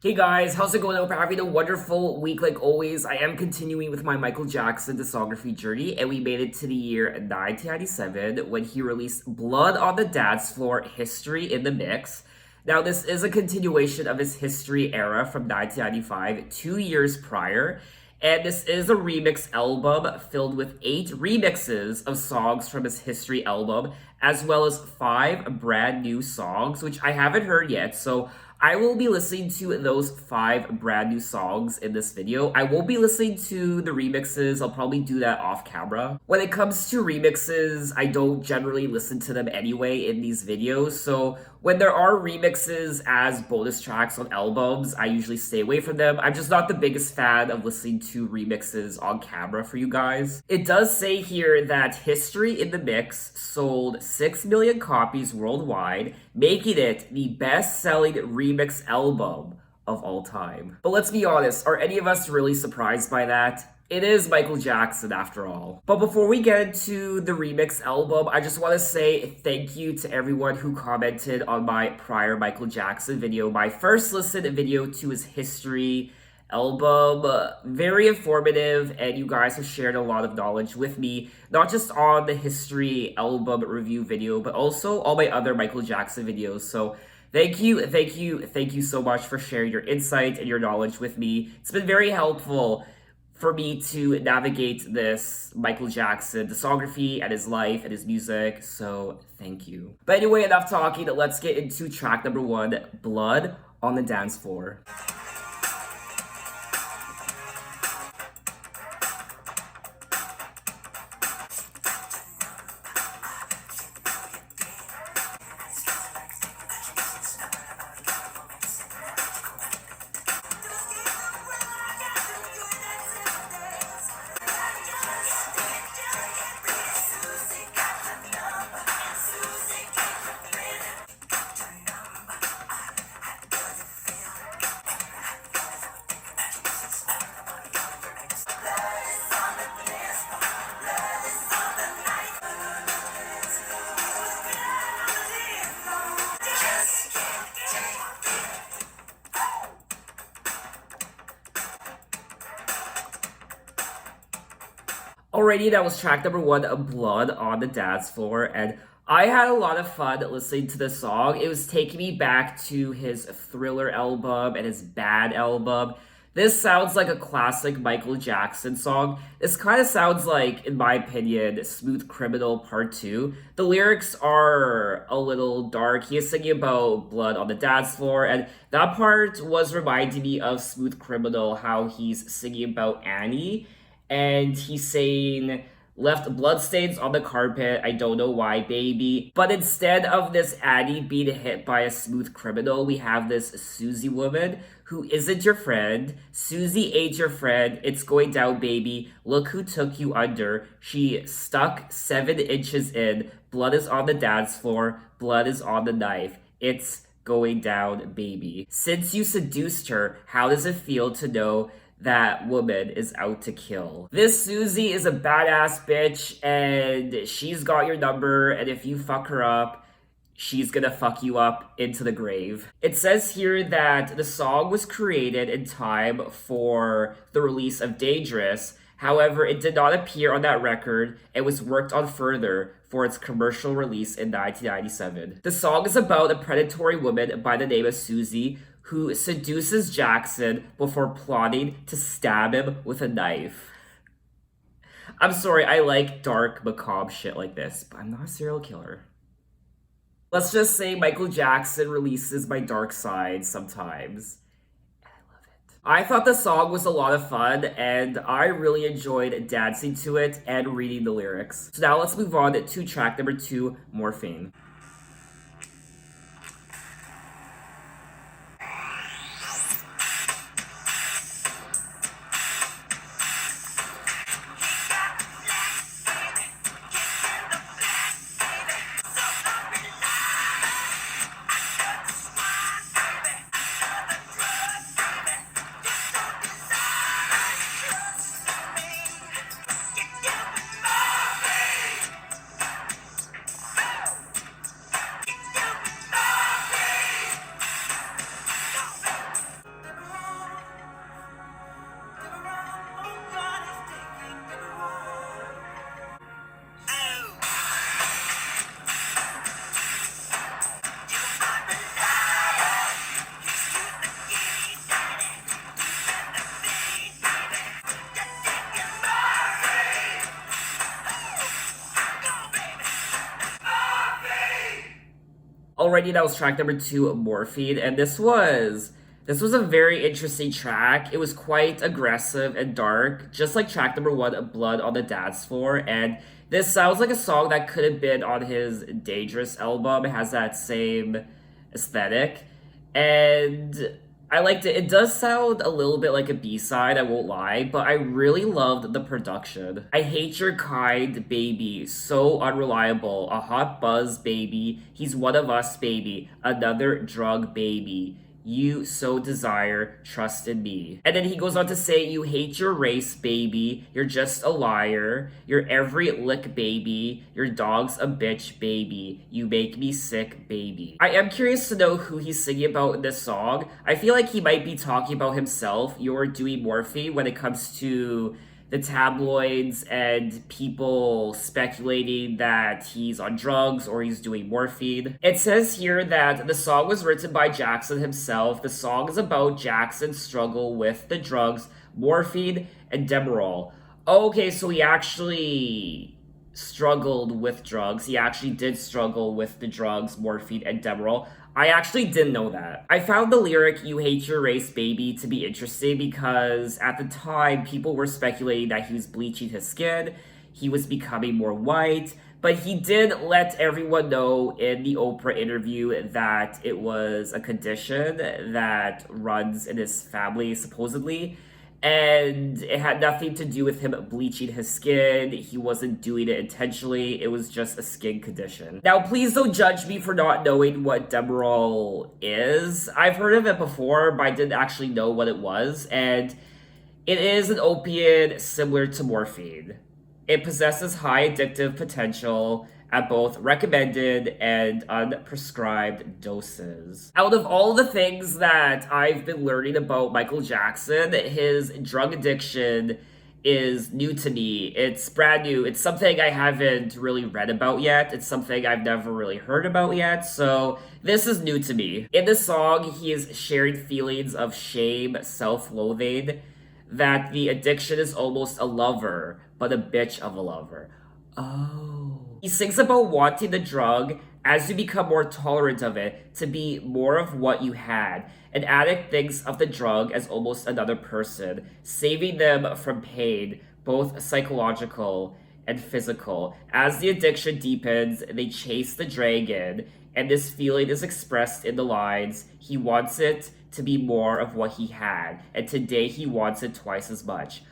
Hey guys, how's it going? I hope you're having a wonderful week like always. I am continuing with my Michael Jackson discography journey, and we made it to the year 1997 when he released Blood on the Dance Floor, History in the Mix. Now, this is a continuation of his History era from 1995, 2 years prior, and this is a remix album filled with 8 remixes of songs from his History album, as well as 5 brand new songs, which I haven't heard yet, so I will be listening to those 5 brand new songs in this video. I won't be listening to the remixes. I'll probably do that off camera. When it comes to remixes, I don't generally listen to them anyway in these videos. So when there are remixes as bonus tracks on albums, I usually stay away from them. I'm just not the biggest fan of listening to remixes on camera for you guys. It does say here that History in the Mix sold 6 million copies worldwide, making it the best-selling remix album of all time. But let's be honest, are any of us really surprised by that? It is Michael Jackson after all. But before we get into the remix album, I just want to say thank you to everyone who commented on my prior Michael Jackson video, my first listen video to his History album. Very informative, and you guys have shared a lot of knowledge with me, not just on the History album review video, but also all my other Michael Jackson videos. So thank you so much for sharing your insight and your knowledge with me. It's been very helpful for me to navigate this Michael Jackson discography and his life and his music, so thank you. But anyway, enough talking, let's get into track number 1, Blood on the Dance Floor. Alrighty, that was track number 1, Blood on the Dance Floor, and I had a lot of fun listening to this song. It was taking me back to his Thriller album and his Bad album. This sounds like a classic Michael Jackson song. This kind of sounds like, in my opinion, Smooth Criminal Part 2. The lyrics are a little dark. He is singing about blood on the dance floor, and that part was reminding me of Smooth Criminal, how he's singing about Annie, and he's saying, left bloodstains on the carpet, I don't know why, baby. But instead of this Annie being hit by a smooth criminal, we have this Susie woman who isn't your friend. Susie ain't your friend. It's going down, baby. Look who took you under. She stuck 7 inches in. Blood is on the dance floor. Blood is on the knife. It's going down, baby. Since you seduced her, how does it feel to know that woman is out to kill? This Susie is a badass bitch, and she's got your number, and if you fuck her up, she's gonna fuck you up into the grave. It says here that the song was created in time for the release of Dangerous. However, it did not appear on that record. It was worked on further for its commercial release in 1997. The song is about a predatory woman by the name of Susie who seduces Jackson before plotting to stab him with a knife. I'm sorry, I like dark, macabre shit like this, but I'm not a serial killer. Let's just say Michael Jackson releases my dark side sometimes, and I love it. I thought the song was a lot of fun, and I really enjoyed dancing to it and reading the lyrics. So now let's move on to track number 2, Morphine. already that was track number 2, Morphine, and this was a very interesting track. It was quite aggressive and dark, just like track number 1, Blood on the Dance Floor, and this sounds like a song that could have been on his Dangerous album. It has that same aesthetic, and I liked it. It does sound a little bit like a B-side, I won't lie, but I really loved the production. I hate your kind, baby. So unreliable. A hot buzz, baby. He's one of us, baby. Another drug, baby. You so desire, trust in me. And then he goes on to say, you hate your race, baby. You're just a liar. You're every lick, baby. Your dog's a bitch, baby. You make me sick, baby. I am curious to know who he's singing about in this song. I feel like he might be talking about himself. You're doing morphine when it comes to the tabloids and people speculating that he's on drugs or he's doing morphine. It says here that the song was written by Jackson himself. The song is about Jackson's struggle with the drugs, morphine, and Demerol. Okay, so he actually struggled with drugs. He actually did struggle with the drugs, morphine, and Demerol. I actually didn't know that. I found the lyric, you hate your race, baby, to be interesting because at the time, people were speculating that he was bleaching his skin, he was becoming more white, but he did let everyone know in the Oprah interview that it was a condition that runs in his family, supposedly. And it had nothing to do with him bleaching his skin. He wasn't doing it intentionally. It was just a skin condition. Now, please don't judge me for not knowing what Demerol is. I've heard of it before, but I didn't actually know what it was. And it is an opiate similar to morphine. It possesses high addictive potential at both recommended and unprescribed doses. Out of all the things that I've been learning about Michael Jackson, his drug addiction is new to me. It's brand new. It's something I haven't really read about yet. It's something I've never really heard about yet. So this is new to me. In the song, he is sharing feelings of shame, self-loathing, that the addiction is almost a lover, but a bitch of a lover. Oh. He sings about wanting the drug as you become more tolerant of it to be more of what you had. An addict thinks of the drug as almost another person, saving them from pain, both psychological and physical. As the addiction deepens, they chase the dragon, and this feeling is expressed in the lines, he wants it to be more of what he had, and today he wants it twice as much.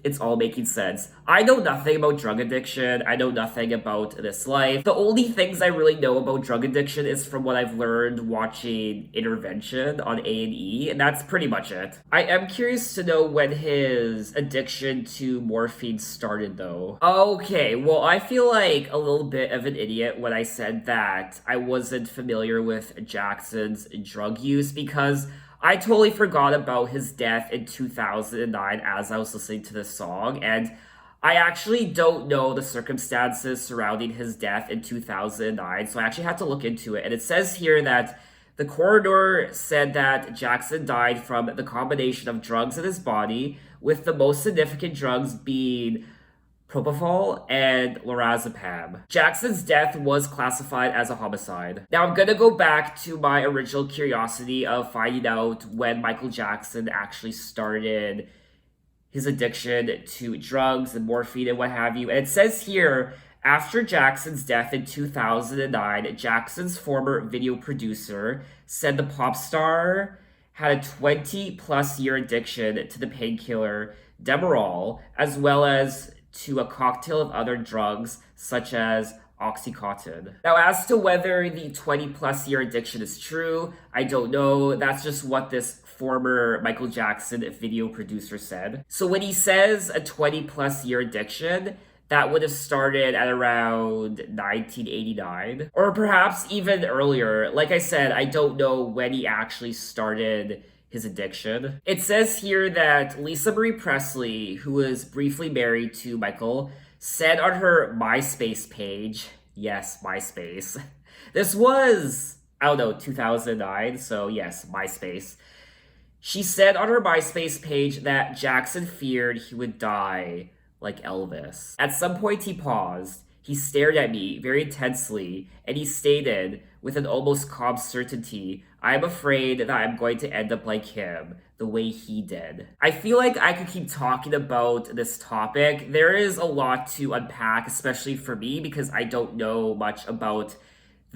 It's all making sense. I know nothing about drug addiction. I know nothing about this life. The only things I really know about drug addiction is from what I've learned watching Intervention on A&E, and that's pretty much it. I am curious to know when his addiction to morphine started, though. Okay, well, I feel like a little bit of an idiot when I said that I wasn't familiar with Jackson's drug use because I totally forgot about his death in 2009 as I was listening to this song, and I actually don't know the circumstances surrounding his death in 2009, so I actually had to look into it. And it says here that the coroner said that Jackson died from the combination of drugs in his body, with the most significant drugs being propofol and lorazepam. Jackson's death was classified as a homicide. Now I'm gonna go back to my original curiosity of finding out when Michael Jackson actually started his addiction to drugs and morphine and what have you. And it says here, after Jackson's death in 2009, Jackson's former video producer said the pop star had a 20-plus year addiction to the painkiller Demerol, as well as to a cocktail of other drugs such as Oxycontin. Now, as to whether the 20-plus year addiction is true, I don't know. That's just what this former Michael Jackson video producer said. So when he says a 20-plus year addiction, that would have started at around 1989, or perhaps even earlier. Like I said, I don't know when he actually started his addiction. It says here that Lisa Marie Presley, who was briefly married to Michael, said on her MySpace page, yes, MySpace. This was, I don't know, 2009, so yes, MySpace. She said on her MySpace page that Jackson feared he would die like Elvis. At some point he paused. He stared at me very intensely, and he stated, with an almost calm certainty, I am afraid that I'm going to end up like him, the way he did. I feel like I could keep talking about this topic. There is a lot to unpack, especially for me, because I don't know much about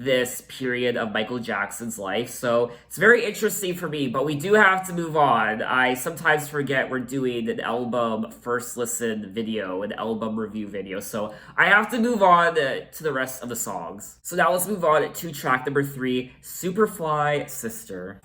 this period of Michael Jackson's life. So it's very interesting for me, but we do have to move on. I sometimes forget we're doing an album first listen video, an album review video. So I have to move on to the rest of the songs. So now let's move on to track number 3, Superfly Sister.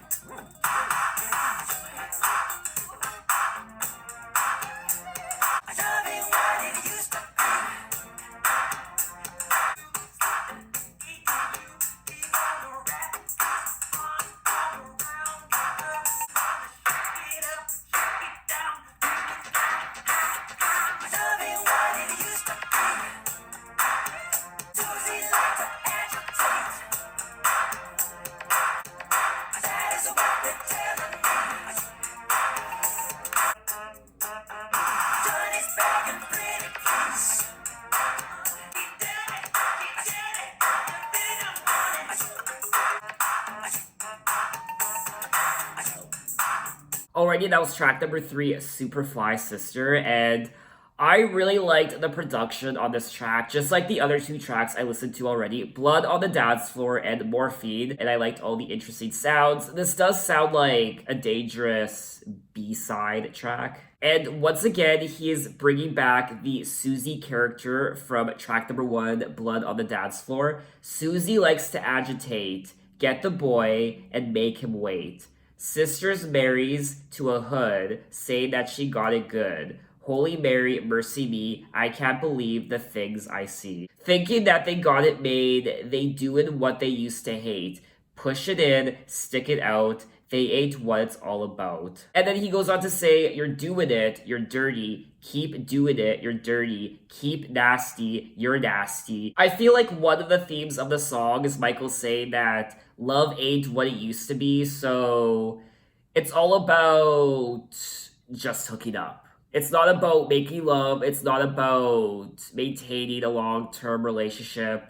Alrighty, that was track number 3, Superfly Sister, and I really liked the production on this track, just like the other 2 tracks I listened to already, Blood on the Dance Floor and Morphine, and I liked all the interesting sounds. This does sound like a Dangerous B-side track. And once again, he is bringing back the Susie character from track number 1, Blood on the Dance Floor. Susie likes to agitate, get the boy, and make him wait. Sisters marries to a hood, saying that she got it good. Holy Mary, mercy me, I can't believe the things I see. Thinking that they got it made, they doing what they used to hate. Push it in, stick it out, they ain't what it's all about. And then he goes on to say, you're doing it, you're dirty. Keep doing it, you're dirty. Keep nasty, you're nasty. I feel like one of the themes of the song is Michael saying that love ain't what it used to be, so it's all about just hooking up. It's not about making love, it's not about maintaining a long-term relationship,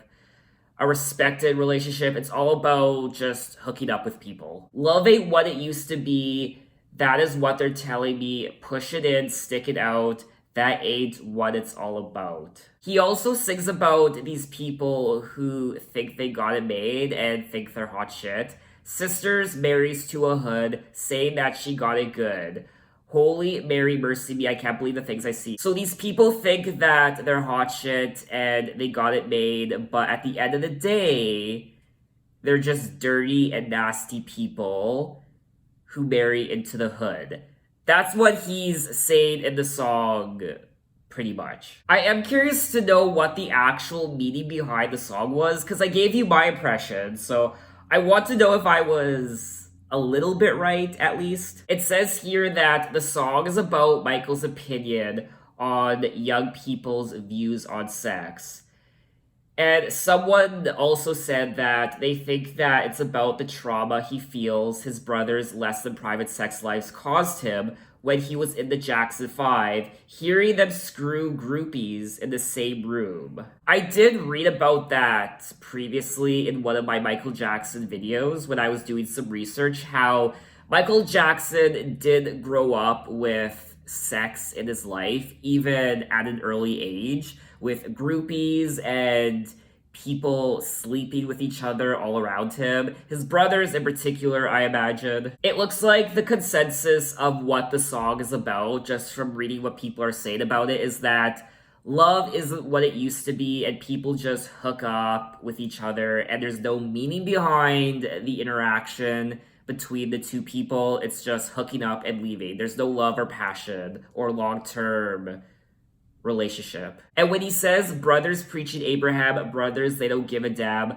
a respected relationship. It's all about just hooking up with people. Love ain't what it used to be. That is what they're telling me. Push it in, stick it out. That ain't what it's all about. He also sings about these people who think they got it made and think they're hot shit. Sisters marries to a hood, saying that she got it good. Holy Mary, mercy me, I can't believe the things I see. So these people think that they're hot shit and they got it made, but at the end of the day, they're just dirty and nasty people who marry into the hood. That's what he's saying in the song, pretty much. I am curious to know what the actual meaning behind the song was, because I gave you my impression, so I want to know if I was a little bit right, at least. It says here that the song is about Michael's opinion on young people's views on sex. And someone also said that they think that it's about the trauma he feels his brother's less than private sex lives caused him when he was in the Jackson 5, hearing them screw groupies in the same room. I did read about that previously in one of my Michael Jackson videos when I was doing some research, how Michael Jackson did grow up with sex in his life, even at an early age, with groupies and people sleeping with each other all around him. His brothers in particular, I imagine. It looks like the consensus of what the song is about, just from reading what people are saying about it, is that love isn't what it used to be and people just hook up with each other and there's no meaning behind the interaction between the two people. It's just hooking up and leaving. There's no love or passion or long-term relationship. And when he says brothers preaching Abraham, brothers, they don't give a damn.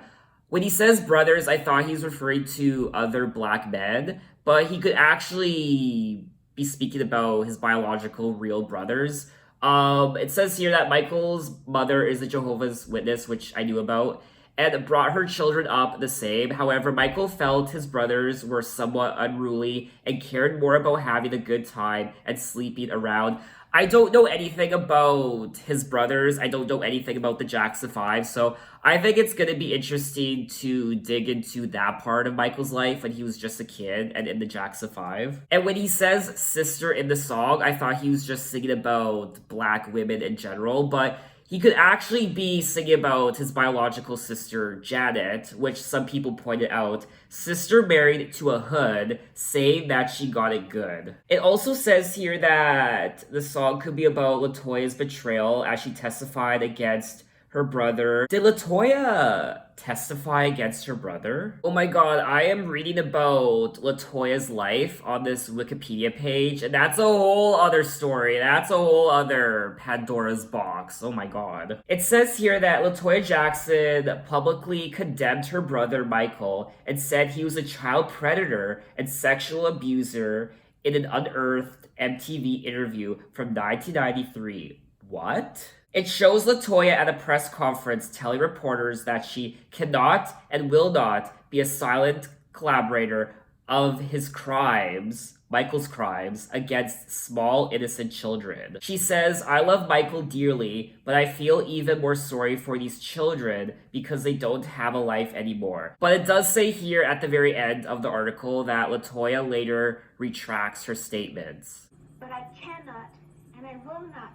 When he says brothers, I thought he's referring to other black men, but he could actually be speaking about his biological real brothers. It says here that Michael's mother is a Jehovah's Witness, which I knew about, and brought her children up the same. However, Michael felt his brothers were somewhat unruly and cared more about having a good time and sleeping around. I don't know anything about his brothers. I don't know anything about the Jackson 5, so I think it's going to be interesting to dig into that part of Michael's life when he was just a kid and in the Jackson 5. And when he says sister in the song, I thought he was just singing about black women in general, but he could actually be singing about his biological sister, Janet, which some people pointed out, sister married to a hood, saying that she got it good. It also says here that the song could be about LaToya's betrayal as she testified against her brother. Did LaToya testify against her brother? Oh my god, I am reading about LaToya's life on this Wikipedia page, and that's a whole other story. That's a whole other Pandora's box. Oh my god. It says here that LaToya Jackson publicly condemned her brother Michael and said he was a child predator and sexual abuser in an unearthed MTV interview from 1993. What? It shows LaToya at a press conference telling reporters that she cannot and will not be a silent collaborator of his crimes, Michael's crimes, against small innocent children. She says, I love Michael dearly, but I feel even more sorry for these children because they don't have a life anymore. But it does say here at the very end of the article that LaToya later retracts her statements. But I cannot and I will not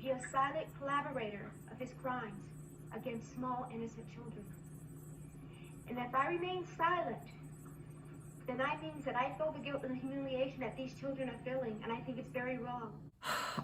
be a silent collaborator of his crimes against small innocent children. And if I remain silent, then that means that I feel the guilt and the humiliation that these children are feeling, and I think it's very wrong.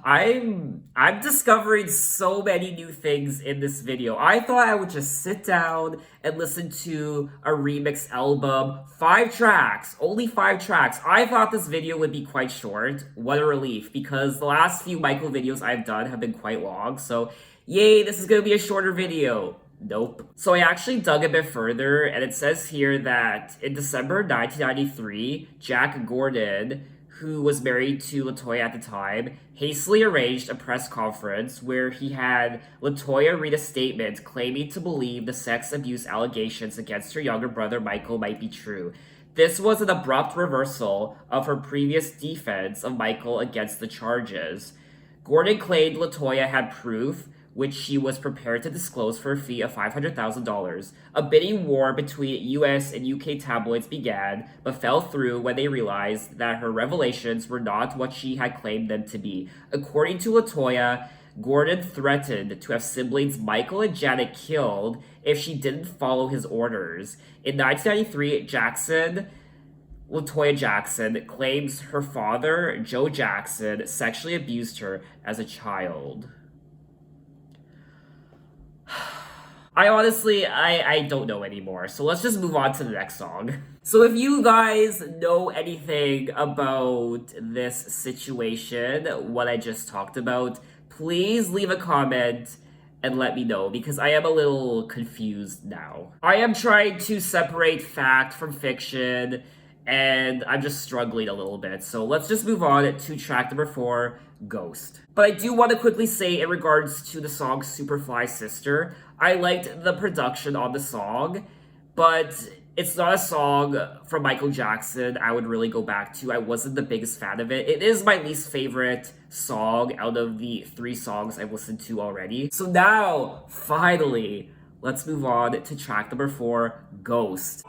I'm discovering so many new things in this video. I thought I would just sit down and listen to a remix album. 5 tracks, only 5 tracks. I thought this video would be quite short. What a relief, because the last few Michael videos I've done have been quite long. So yay, this is gonna be a shorter video. Nope. So I actually dug a bit further, and it says here that in December 1993, Jack Gordon, who was married to LaToya at the time, hastily arranged a press conference where he had LaToya read a statement claiming to believe the sex abuse allegations against her younger brother Michael might be true. This was an abrupt reversal of her previous defense of Michael against the charges. Gordon claimed LaToya had proof, which she was prepared to disclose for a fee of $500,000. A bidding war between US and UK tabloids began, but fell through when they realized that her revelations were not what she had claimed them to be. According to LaToya, Gordon threatened to have siblings Michael and Janet killed if she didn't follow his orders. In 1993, LaToya Jackson claims her father, Joe Jackson, sexually abused her as a child. I honestly, I don't know anymore, so let's just move on to the next song. So if you guys know anything about this situation, what I just talked about, please leave a comment and let me know, because I am a little confused now. I am trying to separate fact from fiction, and I'm just struggling a little bit. So let's just move on to track number 4, Ghost. But I do want to quickly say in regards to the song Superfly Sister, I liked the production on the song, but it's not a song from Michael Jackson I would really go back to. I wasn't the biggest fan of it. It is my least favorite song out of the 3 songs I've listened to already. So now, finally, let's move on to track number 4, Ghost.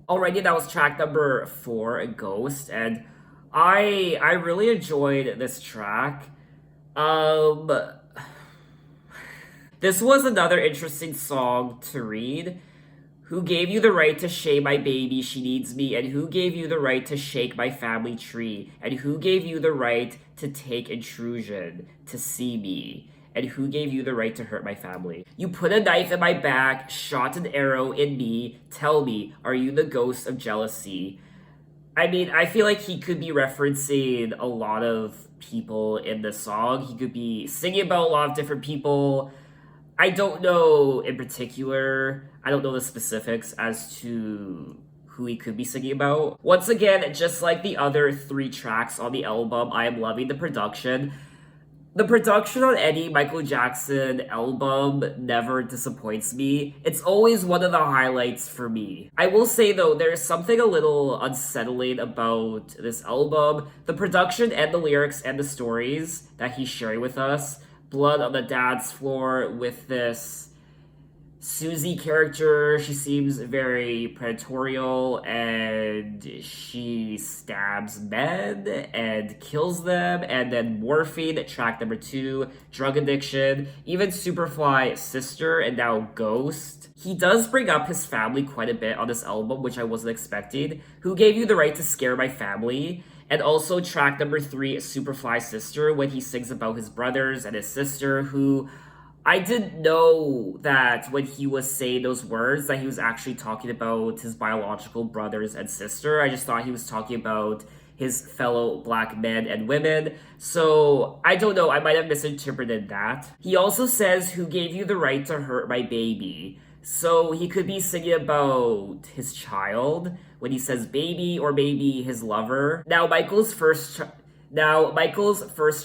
Alrighty, that was track number 4, Ghost, and I really enjoyed this track. This was another interesting song to read. Who gave you the right to shame my baby? She needs me. And who gave you the right to shake my family tree? And who gave you the right to take intrusion, to see me? And who gave you the right to hurt my family? You put a knife in my back, shot an arrow in me. Tell me, are you the ghost of jealousy? I mean, I feel like he could be referencing a lot of people in the song. He could be singing about a lot of different people. I don't know in particular. I don't know the specifics as to who he could be singing about. Once again, just like the other three tracks on the album, I am loving the production. The production on any Michael Jackson album never disappoints me. It's always one of the highlights for me. I will say though, there's something a little unsettling about this album. The production and the lyrics and the stories that he's sharing with us. Blood on the dance floor with this Susie character. She seems very predatorial and she stabs men and kills them. And then morphine, track number 2, drug addiction, even Superfly's sister, and now Ghost. He does bring up his family quite a bit on this album, which I wasn't expecting. Who gave you the right to scare my family? And also track number 3, Superfly's sister, when he sings about his brothers and his sister, who I didn't know that when he was saying those words that he was actually talking about his biological brothers and sister. I just thought he was talking about his fellow black men and women. So I don't know, I might have misinterpreted that. He also says, who gave you the right to hurt my baby? So he could be singing about his child when he says baby, or maybe his lover. Michael's first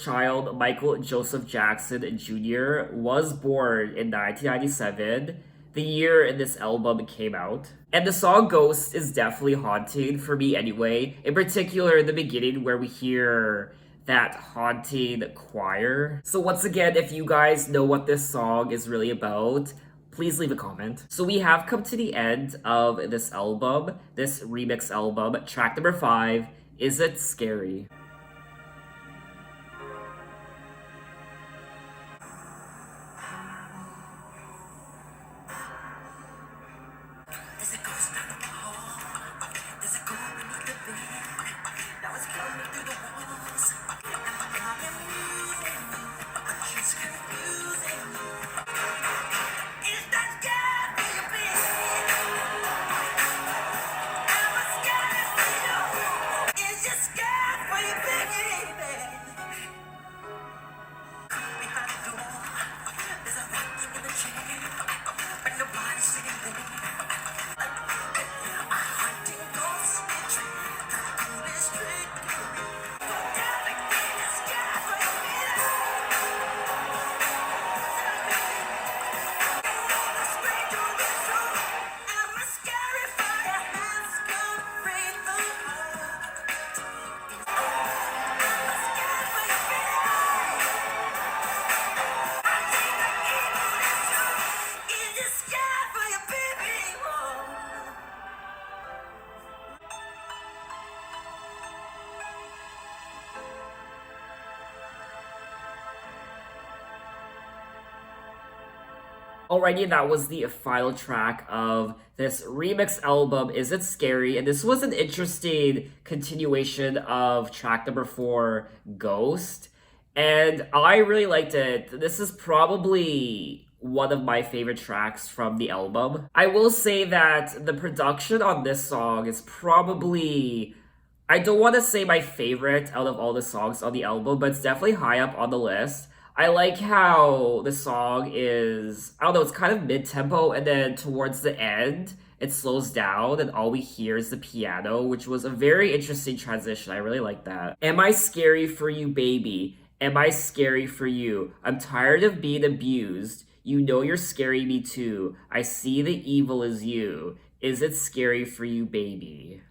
child, Michael Joseph Jackson Jr., was born in 1997, the year this album came out. And the song Ghost is definitely haunting for me anyway, in particular the beginning where we hear that haunting choir. So once again, if you guys know what this song is really about, please leave a comment. So we have come to the end of this album, this remix album, track number 5, Is It Scary? Alrighty, that was the final track of this remix album, Is It Scary? And this was an interesting continuation of track number 4, Ghost. And I really liked it. This is probably one of my favorite tracks from the album. I will say that the production on this song is probably, I don't want to say my favorite out of all the songs on the album, but it's definitely high up on the list. I like how the song is, I don't know, it's kind of mid-tempo, and then towards the end, it slows down, and all we hear is the piano, which was a very interesting transition. I really like that. Am I scary for you, baby? Am I scary for you? I'm tired of being abused. You know you're scaring me too. I see the evil is you. Is it scary for you, baby?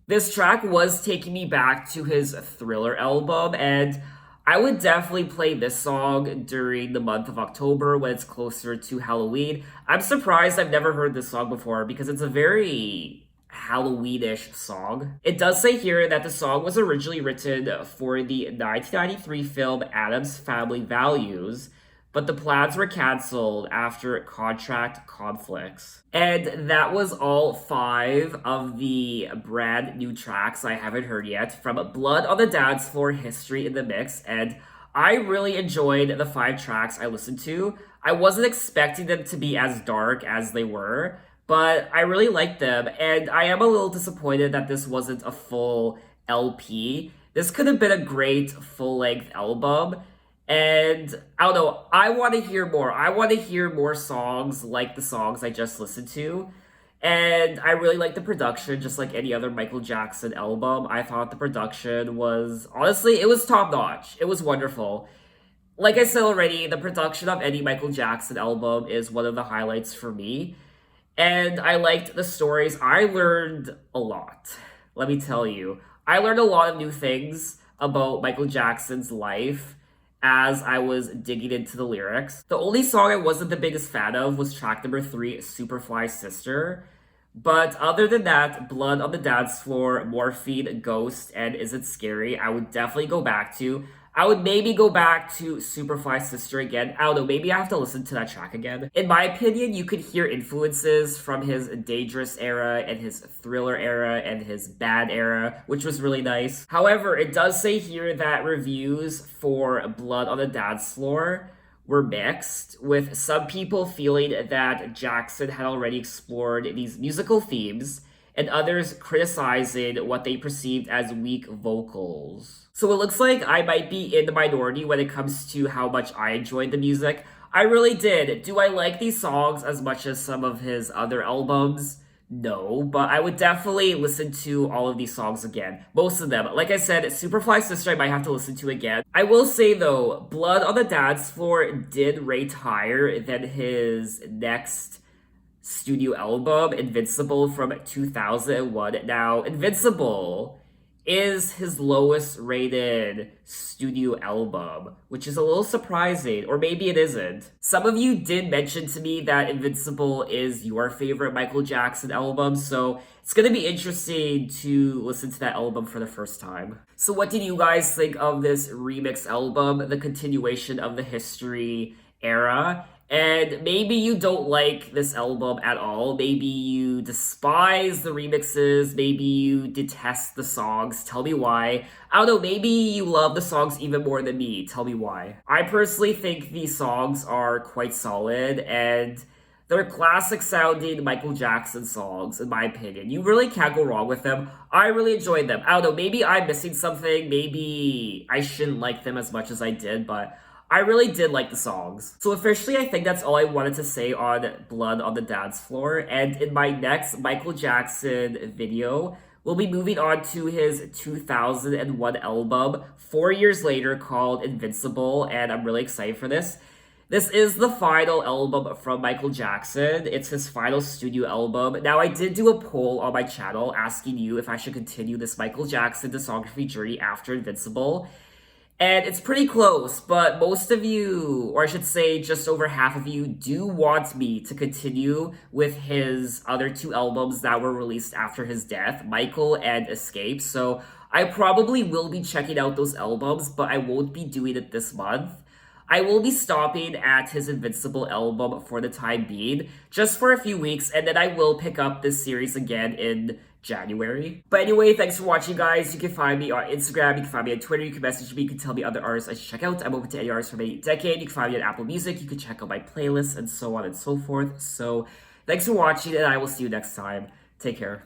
This track was taking me back to his Thriller album, and I would definitely play this song during the month of October when it's closer to Halloween. I'm surprised I've never heard this song before because it's a very Halloweenish song. It does say here that the song was originally written for the 1993 film Addams Family Values, but the plans were canceled after contract conflicts. And that was all 5 of the brand new tracks I haven't heard yet from Blood on the Dance Floor, History in the Mix, and I really enjoyed the 5 tracks I listened to. I wasn't expecting them to be as dark as they were, but I really liked them, and I am a little disappointed that this wasn't a full LP. This could have been a great full length album. And I don't know, I want to hear more. I want to hear more songs like the songs I just listened to. And I really like the production, just like any other Michael Jackson album. I thought the production was, honestly, it was top notch. It was wonderful. Like I said already, the production of any Michael Jackson album is one of the highlights for me. And I liked the stories. I learned a lot. Let me tell you. I learned a lot of new things about Michael Jackson's life as I was digging into the lyrics. The only song I wasn't the biggest fan of was track number 3, Superfly Sister. But other than that, Blood on the Dance Floor, Morphine, Ghost, and Is It Scary, I would definitely go back to. I would maybe go back to Superfly Sister again. I don't know, maybe I have to listen to that track again. In my opinion, you could hear influences from his Dangerous era and his Thriller era and his Bad era, which was really nice. However, it does say here that reviews for Blood on the Dance Floor were mixed, with some people feeling that Jackson had already explored these musical themes and others criticizing what they perceived as weak vocals. So it looks like I might be in the minority when it comes to how much I enjoyed the music. I really did. Do I like these songs as much as some of his other albums? No, but I would definitely listen to all of these songs again. Most of them. Like I said, Superfly Sister I might have to listen to again. I will say though, Blood on the Dance Floor did rate higher than his next studio album, Invincible from 2001. Now, Invincible is his lowest rated studio album, which is a little surprising, or maybe it isn't. Some of you did mention to me that Invincible is your favorite Michael Jackson album, so it's gonna be interesting to listen to that album for the first time. So what did you guys think of this remix album, the continuation of the History era? And maybe you don't like this album at all. Maybe you despise the remixes. Maybe you detest the songs. Tell me why. I don't know, maybe you love the songs even more than me. Tell me why. I personally think these songs are quite solid and they're classic sounding Michael Jackson songs, in my opinion. You really can't go wrong with them. I really enjoyed them. I don't know, maybe I'm missing something. Maybe I shouldn't like them as much as I did, but I really did like the songs. So officially, I think that's all I wanted to say on Blood on the Dance Floor. And in my next Michael Jackson video, we'll be moving on to his 2001 album, 4 years later, called Invincible. And I'm really excited for this. This is the final album from Michael Jackson. It's his final studio album. Now, I did do a poll on my channel asking you if I should continue this Michael Jackson discography journey after Invincible. And it's pretty close, but most of you, or I should say just over half of you, do want me to continue with his other 2 albums that were released after his death, Michael and Escape. So I probably will be checking out those albums, but I won't be doing it this month. I will be stopping at his Invincible album for the time being, just for a few weeks, and then I will pick up this series again in January. But anyway, thanks for watching, guys. You can find me on Instagram, you can find me on Twitter, you can message me, you can tell me other artists I should check out. I'm open to any artists from any decade. You can find me on Apple Music, you can check out my playlists, and so on and so forth. So, thanks for watching, and I will see you next time. Take care.